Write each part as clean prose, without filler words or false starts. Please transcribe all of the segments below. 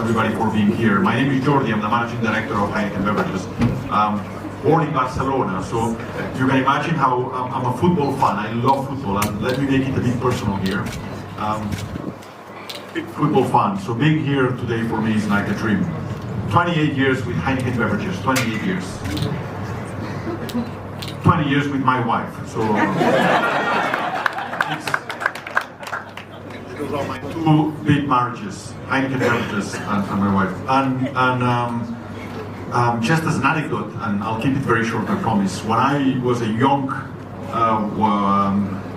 everybody for being here. My name is Jordi, I'm the Managing Director of Heineken Beverages. Born in Barcelona, so you can imagine how I'm a football fan. I love football, and let me make it a bit personal here. Big football fan, so being here today for me is like a dream. 28 years with Heineken Beverages, 28 years. 20 years with my wife, so those are my two big marriages, Heineken Beverages and my wife. And just as an anecdote, and I'll keep it very short, I promise. When I was a young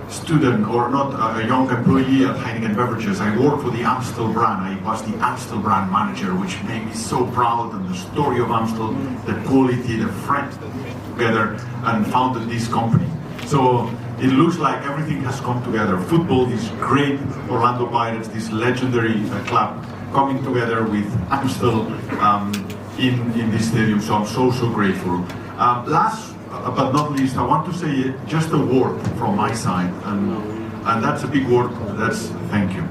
student, or not a young employee at Heineken Beverages, I worked for the Amstel brand. I was the Amstel brand manager, which made me so proud. And the story of Amstel, the quality, the friends together, and founded this company. So it looks like everything has come together. Football, this great Orlando Pirates, this legendary club, coming together with Amstel in this stadium. So I'm so grateful. Last but not least, I want to say just a word from my side, and that's a big word. That's thank you.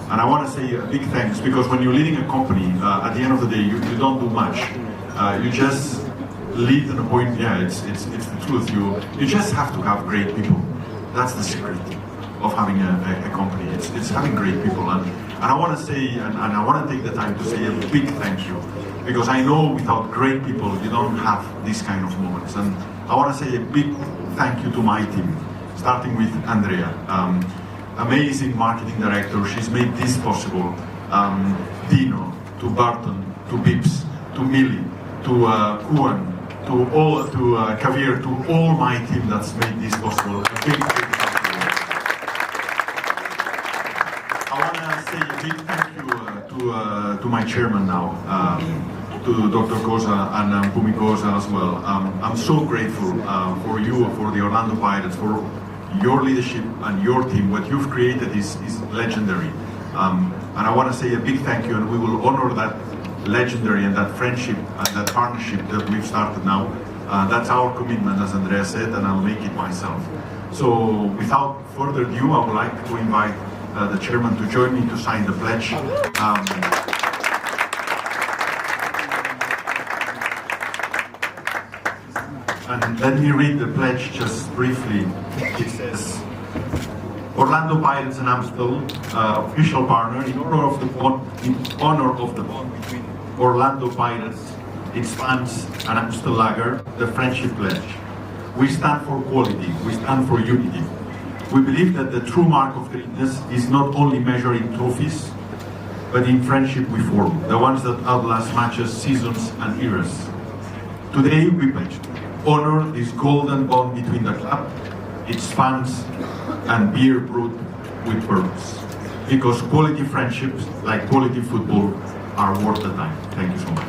And I want to say a big thanks, because when you're leading a company, at the end of the day, you don't do much. You just lead in a point. Yeah, it's the truth. You just have to have great people. That's the secret of having a company. It's having great people. And I want to say, and I want to take the time to say a big thank you, because I know without great people you don't have these kind of moments. And I want to say a big thank you to my team, starting with Andrea, amazing marketing director. She's made this possible. Dino, to Barton, to Bips, to Millie, to Kuan, to Kavir, to all my team that's made this possible. A big thank you. I want to say a big thank you to my chairman now, to Dr. Khoza and Bhumi Khoza as well. I'm so grateful for you, for the Orlando Pirates, for your leadership and your team. What you've created is legendary. And I want to say a big thank you, and we will honor that legendary and that friendship and that partnership that we've started now. That's our commitment, as Andrea said, and I'll make it myself. So without further ado, I would like to invite the chairman to join me to sign the pledge. And let me read the pledge just briefly. It says, Orlando Pirates and Amstel, official partner, in honor of the bond between Orlando Pirates, its fans, and Amstel Lager, the friendship pledge. We stand for quality, we stand for unity. We believe that the true mark of greatness is not only measured in trophies, but in friendship we form, the ones that outlast matches, seasons, and eras. Today we pledge to honor this golden bond between the club, its fans, and beer brewed with purpose. Because quality friendships, like quality football, are worth the time. Thank you so much.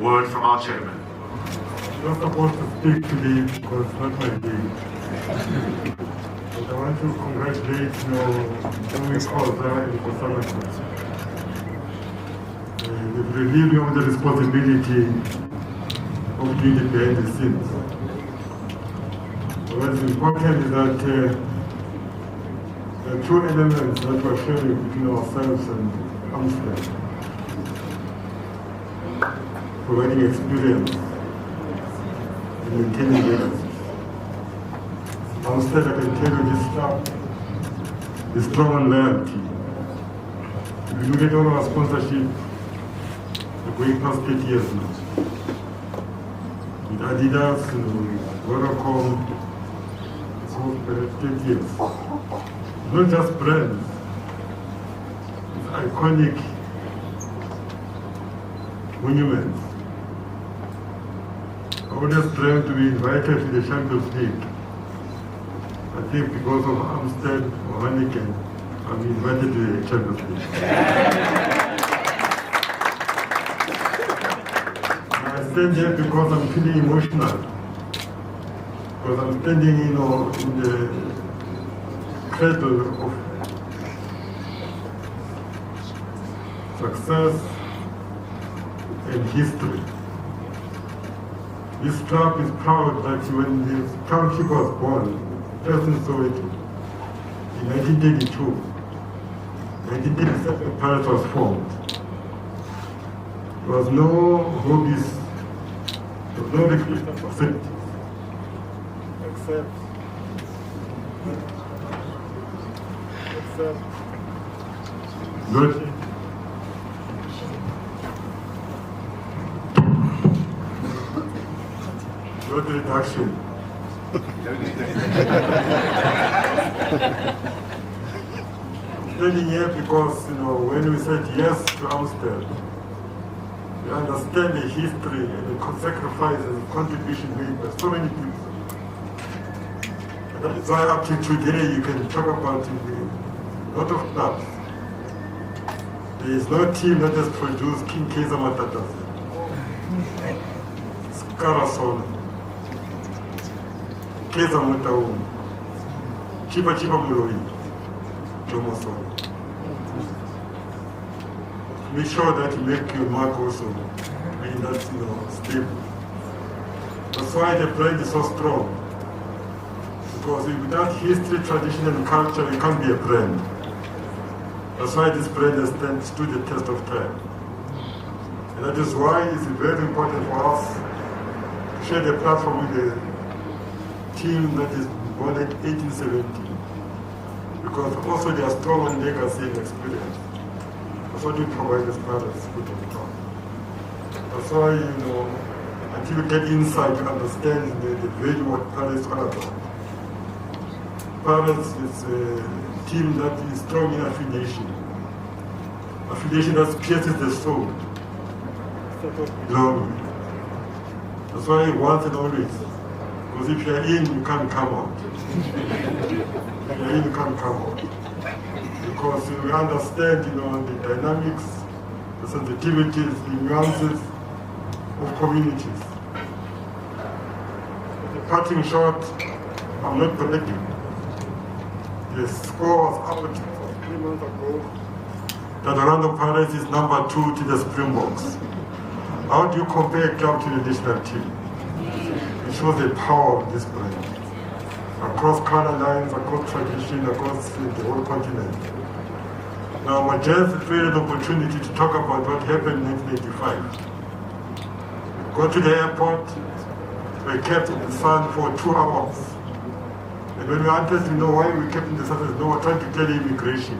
Word from our chairman. I'm not supposed to speak today because it's not my day. But I want to congratulate Irvin Khoza and Soweto. They've relieved me of the responsibility of doing it behind the scenes. What's important is that the two elements that we're sharing between ourselves and Amstel, providing experience and maintaining legacy. Amstel, I can tell you this stuff is strong on loyalty. If you look at all our sponsorship, we're going past 8 years now. With Adidas, Vodacom, it's over 8 years. Not just brands, it's iconic monuments. I always dreamt to be invited to the Champions League. I think because of Amstel or Heineken, I'm invited to the Champions League. I stand here because I'm feeling emotional. Because I'm standing, in the cradle of success and history. This club is proud that when the township was born, just in Soweto, in 1932, 1937, the Pirates was formed. There was no hobbies, there was no recruitment of safety, except lodging, load reduction. Standing here because, when we said yes to Amstel, we understand the history and the sacrifice and the contribution made by so many people. And that is why up to today you can talk about a lot of clubs. There is no team that has produced King Kaiser Matatas, Skarasol, Kaiser Mutaum, Chipa Muloi, Jomoson. Make sure that you make your mark also in that stable. That's why the brand is so strong. Because without history, tradition and culture, it can't be a brand. That's why this brand has stood the test of time. And that is why it's very important for us to share the platform with the team that is born in 1870. Because also they are strong on legacy and experience. That's what we provide as parents with the club. That's why, until you get insight, you understand the value of what parents are about. Parents is a team that is strong in affiliation. Affiliation that pierces the soul. Belonging. That's why once and always. Because if you're in, you can't come out. If you're in, you can't come out. Because we understand, the dynamics, the sensitivities, the nuances of communities. The parting shot, I'm not predicting. The score was out 3 months ago that Orlando Pirates is number 2 to the Springboks. How do you compare a club to the national team? It shows the power of this brand. Across color lines, across tradition, across the whole continent. Now, my just created an opportunity to talk about what happened in 1985. We got to the airport, we were kept in the sun for 2 hours. And when we wanted to know why we kept in the sun, we were trying to tell immigration.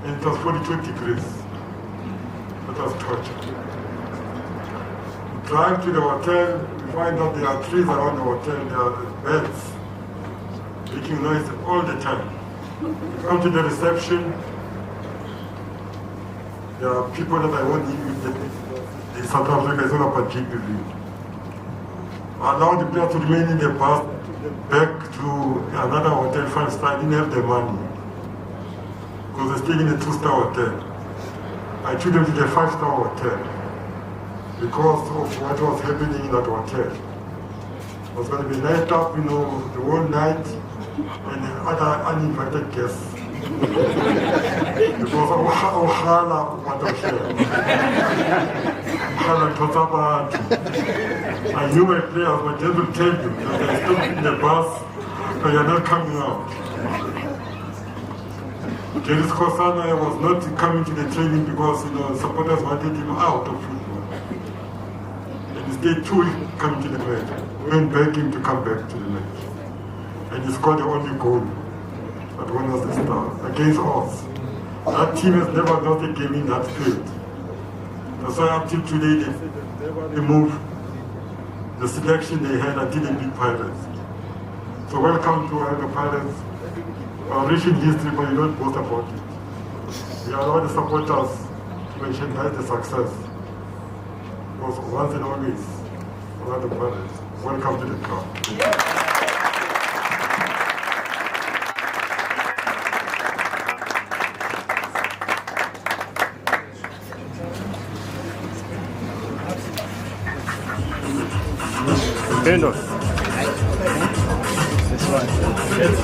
And it was 42 degrees. That was torture. We drive to the hotel, we find out there are trees around the hotel, there are beds, making noise all the time. We come to the reception, there are people that I won't even in South Africa is all about GPV. Allow the players to remain in the bus back to another hotel 5-star. I didn't have the money because they're staying in a 2-star hotel. I took them to the 5-star hotel because of what was happening in that hotel. It was going to be light up, the whole night, and other uninvited guests. Because I knew my players, but they will tell you that they're still in the bus, but you're not coming out. Irvin Khoza was not coming to the training because supporters wanted him out of football. And he stayed 2 weeks coming to the match. We went begging to come back to the match. And he scored the only goal that won us the star against us. That team has never lost a game in that field. That's why up till today they never removed the selection they had until they beat Pirates. So welcome to the Pirates. Our rich in history, but you don't boast about it. We allow the supporters to enhance the success. Because once and always, around the Pirates. Welcome to the club. Very nice. This one. Yes.